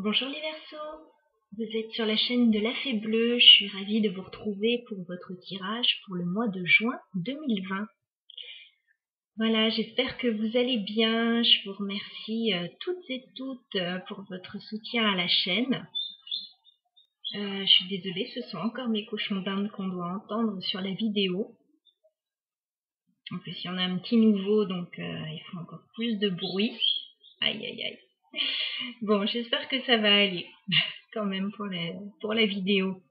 Bonjour les Verseaux, vous êtes sur la chaîne de la Fée Bleue, je suis ravie de vous retrouver pour votre tirage pour le mois de juin 2020. Voilà, j'espère que vous allez bien, je vous remercie toutes pour votre soutien à la chaîne. Je suis désolée, ce sont encore mes cochons d'Inde qu'on doit entendre sur la vidéo. En plus, il y en a un petit nouveau, donc il faut encore plus de bruit. Aïe aïe aïe. Bon, j'espère que ça va aller quand même pour la vidéo.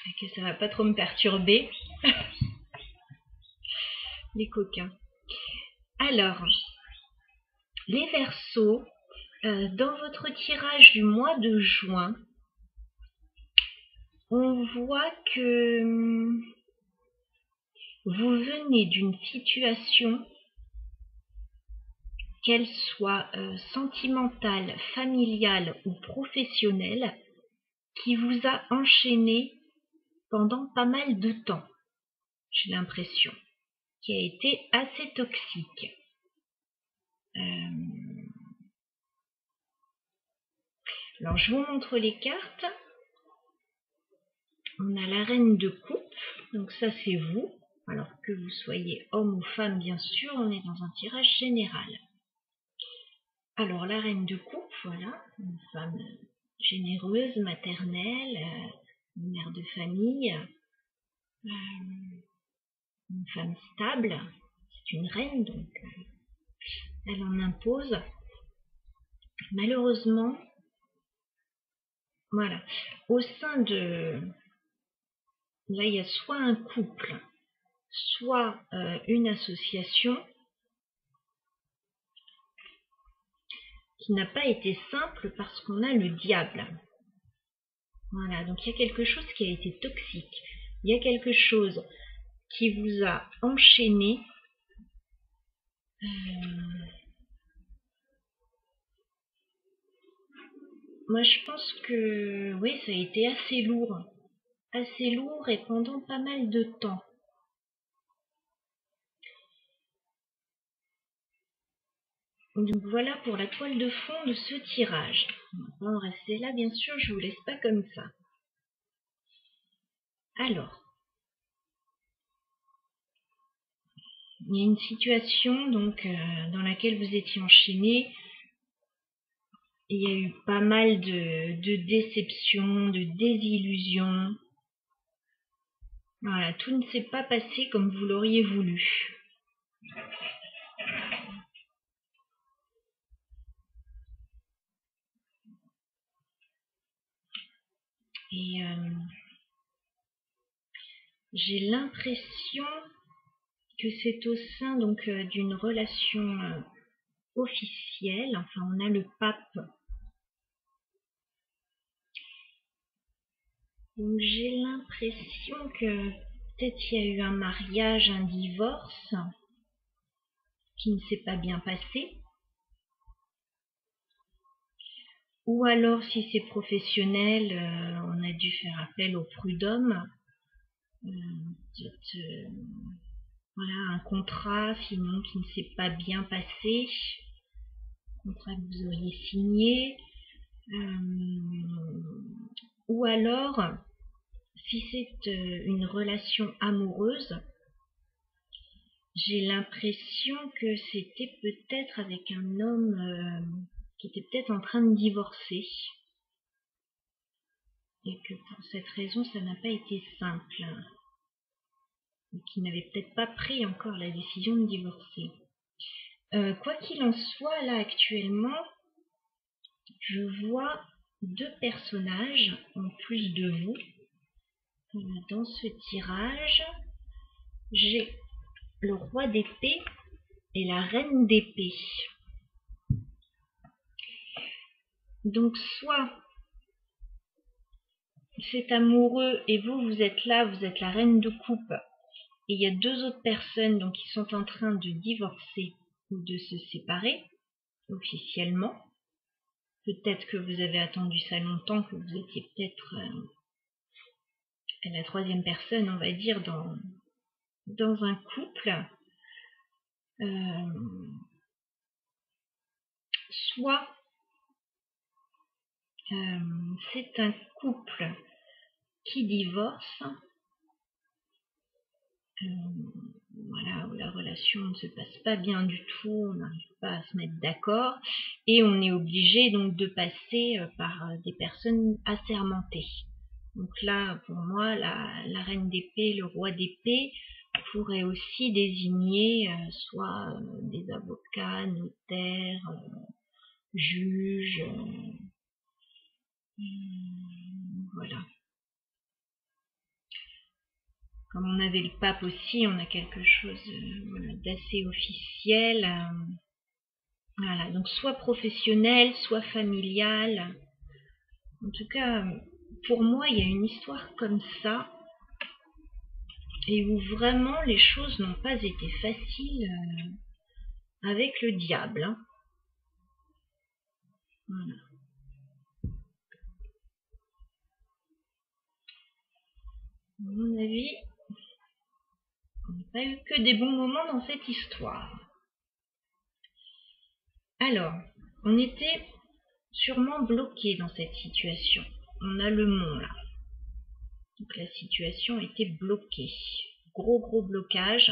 Et que ça va pas trop me perturber. Les coquins. Alors, les Verseaux, dans votre tirage du mois de juin, on voit que vous venez d'une situation, qu'elle soit sentimentale, familiale ou professionnelle, qui vous a enchaîné pendant pas mal de temps, j'ai l'impression, qui a été assez toxique. Alors, je vous montre les cartes. On a la reine de coupe, donc ça c'est vous. Alors que vous soyez homme ou femme, bien sûr, on est dans un tirage général. Alors, la reine de coupe, voilà, une femme généreuse, maternelle, une mère de famille, une femme stable. C'est une reine, donc elle en impose. Malheureusement, voilà, au sein de... Là, il y a soit un couple, soit une association qui n'a pas été simple parce qu'on a le diable. Voilà, donc il y a quelque chose qui a été toxique. Il y a quelque chose qui vous a enchaîné. Moi, je pense que oui, ça a été assez lourd et pendant pas mal de temps. Donc voilà pour la toile de fond de ce tirage. On va en rester là, bien sûr, je vous laisse pas comme ça. Alors, il y a une situation donc dans laquelle vous étiez enchaîné. Il y a eu pas mal de déceptions, de désillusions. Voilà, tout ne s'est pas passé comme vous l'auriez voulu. Et j'ai l'impression que c'est au sein donc d'une relation officielle. Enfin, on a le pape. Donc j'ai l'impression que peut-être il y a eu un mariage, un divorce qui ne s'est pas bien passé. Ou alors, si c'est professionnel, on a dû faire appel au prud'homme. Voilà, un contrat sinon qui ne s'est pas bien passé, un contrat que vous auriez signé. Ou alors, si c'est une relation amoureuse, j'ai l'impression que c'était peut-être avec un homme qui était peut-être en train de divorcer. Et que pour cette raison, ça n'a pas été simple. Et qui n'avait peut-être pas pris encore la décision de divorcer. Quoi qu'il en soit, là actuellement, je vois deux personnages en plus de vous. Dans ce tirage, j'ai le roi d'épée et la reine d'épée. Donc soit c'est amoureux et vous êtes là, vous êtes la reine de coupe, et il y a deux autres personnes donc qui sont en train de divorcer ou de se séparer officiellement. Peut-être que vous avez attendu ça longtemps, que vous étiez peut-être la troisième personne, on va dire, dans un couple. Soit C'est un couple qui divorce. Voilà, où la relation ne se passe pas bien du tout, on n'arrive pas à se mettre d'accord et on est obligé donc de passer par des personnes assermentées. Donc là, pour moi, la reine d'épée, le roi d'épée pourrait aussi désigner soit des avocats, notaires, juges, voilà. Comme on avait le pape aussi, on a quelque chose d'assez officiel. Voilà, donc soit professionnel, soit familial. En tout cas, pour moi, il y a une histoire comme ça, et où vraiment les choses n'ont pas été faciles avec le diable. Hein. Voilà. À mon avis, on n'a pas eu que des bons moments dans cette histoire. Alors, on était sûrement bloqué dans cette situation. On a le mont là. Donc la situation était bloquée. Gros blocage.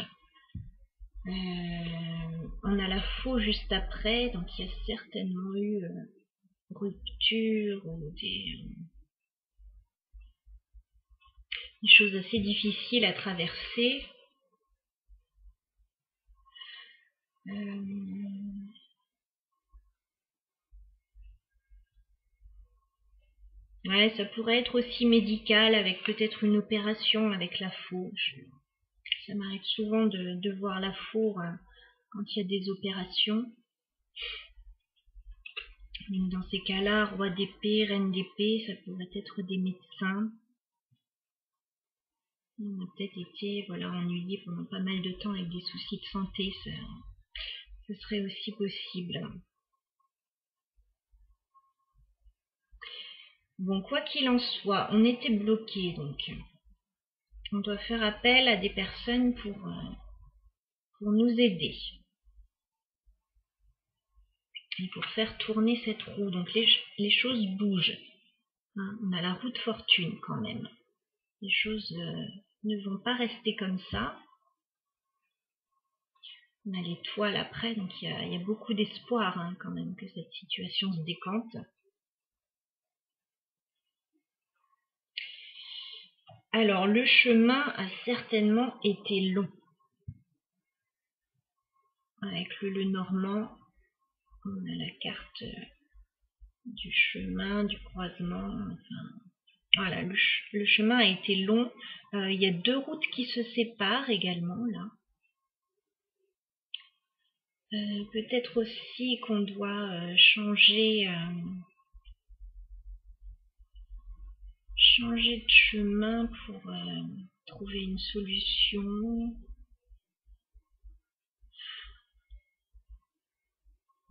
On a la faux juste après, donc il y a certainement eu rupture ou des choses assez difficiles à traverser. Ouais, ça pourrait être aussi médical avec peut-être une opération avec la faux. Ça m'arrive souvent de voir la faux quand il y a des opérations. Donc dans ces cas-là, roi d'épée, reine d'épée, ça pourrait être des médecins. On a peut-être été ennuyé pendant pas mal de temps avec des soucis de santé, ce serait aussi possible. Bon, quoi qu'il en soit, on était bloqué, donc on doit faire appel à des personnes pour nous aider. Et pour faire tourner cette roue. Donc les choses bougent. Hein, on a la roue de fortune quand même. Les choses ne vont pas rester comme ça. On a l'étoile après, donc il y a beaucoup d'espoir hein, quand même que cette situation se décante. Alors le chemin a certainement été long. Avec le Normand, on a la carte du chemin, du croisement. Enfin, voilà, le chemin a été long. Il y a 2 routes qui se séparent également là. Peut-être aussi qu'on doit changer de chemin pour trouver une solution.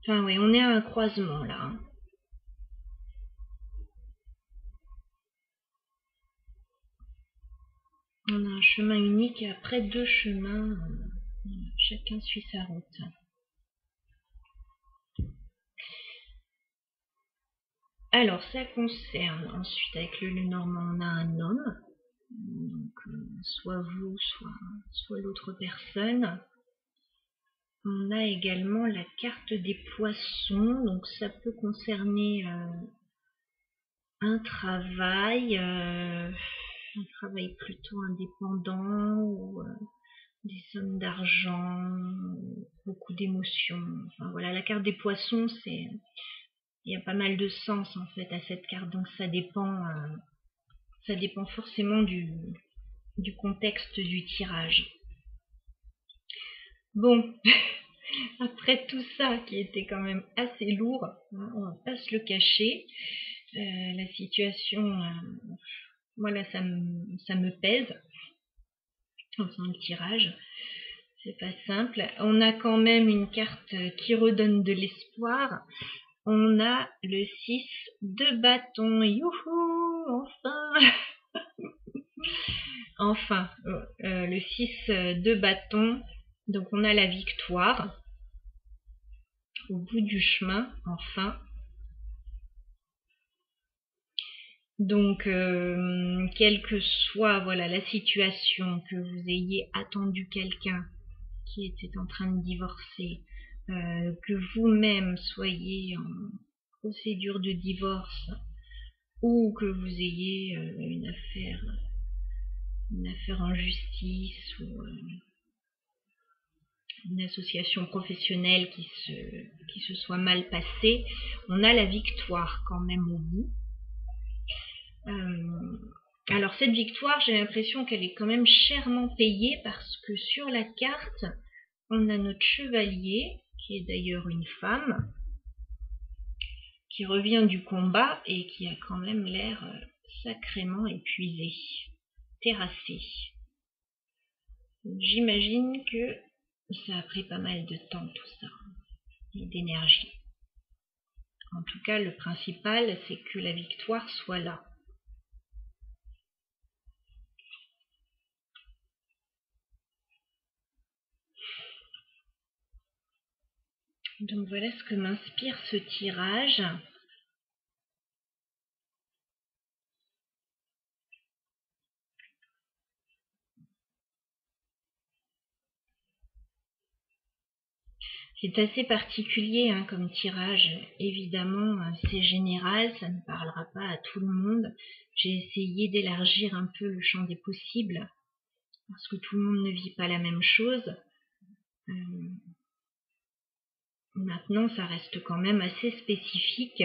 Enfin oui, on est à un croisement là. Hein. On a un chemin unique et après 2 chemins. Chacun suit sa route. Alors, ça concerne ensuite avec le Normand, on a un homme, donc soit vous, soit l'autre personne. On a également la carte des poissons, donc ça peut concerner un travail plutôt indépendant ou des sommes d'argent, beaucoup d'émotions. Enfin voilà, la carte des poissons, il y a pas mal de sens en fait à cette carte, donc ça dépend forcément du contexte du tirage. Bon, après tout ça qui était quand même assez lourd, hein, on va pas se le cacher, la situation, voilà, ça me pèse, enfin le tirage. C'est pas simple. On a quand même une carte qui redonne de l'espoir. On a le 6 de bâton. Youhou, enfin. Enfin, le 6 de bâton. Donc on a la victoire. Au bout du chemin, enfin. Donc, quelle que soit voilà, la situation, que vous ayez attendu quelqu'un qui était en train de divorcer, que vous-même soyez en procédure de divorce ou que vous ayez une affaire en justice ou une association professionnelle qui se soit mal passée, on a la victoire quand même au bout. Alors cette victoire, j'ai l'impression qu'elle est quand même chèrement payée parce que sur la carte, on a notre chevalier, qui est d'ailleurs une femme, qui revient du combat et qui a quand même l'air sacrément épuisé, terrassé. J'imagine que ça a pris pas mal de temps tout ça, et d'énergie. En tout cas, le principal, c'est que la victoire soit là. Donc voilà ce que m'inspire ce tirage. C'est assez particulier hein, comme tirage. Évidemment, c'est général, ça ne parlera pas à tout le monde. J'ai essayé d'élargir un peu le champ des possibles parce que tout le monde ne vit pas la même chose. Maintenant, ça reste quand même assez spécifique.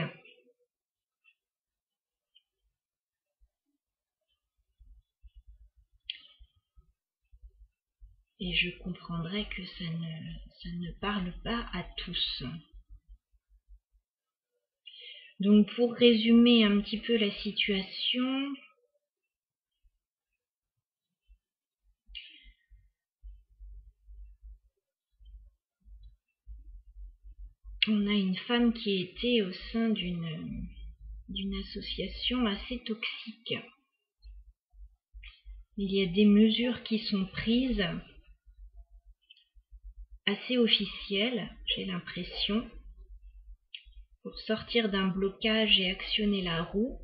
Et je comprendrais que ça ne parle pas à tous. Donc pour résumer un petit peu la situation, on a une femme qui était au sein d'une association assez toxique. Il y a des mesures qui sont prises assez officielles, j'ai l'impression, pour sortir d'un blocage et actionner la roue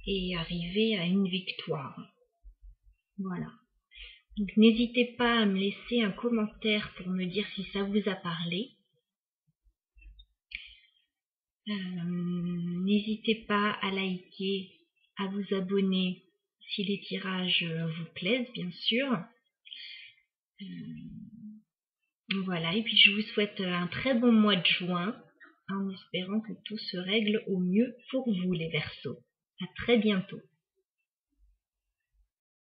et arriver à une victoire. Voilà. Donc n'hésitez pas à me laisser un commentaire pour me dire si ça vous a parlé. N'hésitez pas à liker, à vous abonner si les tirages vous plaisent, bien sûr. Voilà, et puis je vous souhaite un très bon mois de juin, en espérant que tout se règle au mieux pour vous les Verseaux. À très bientôt.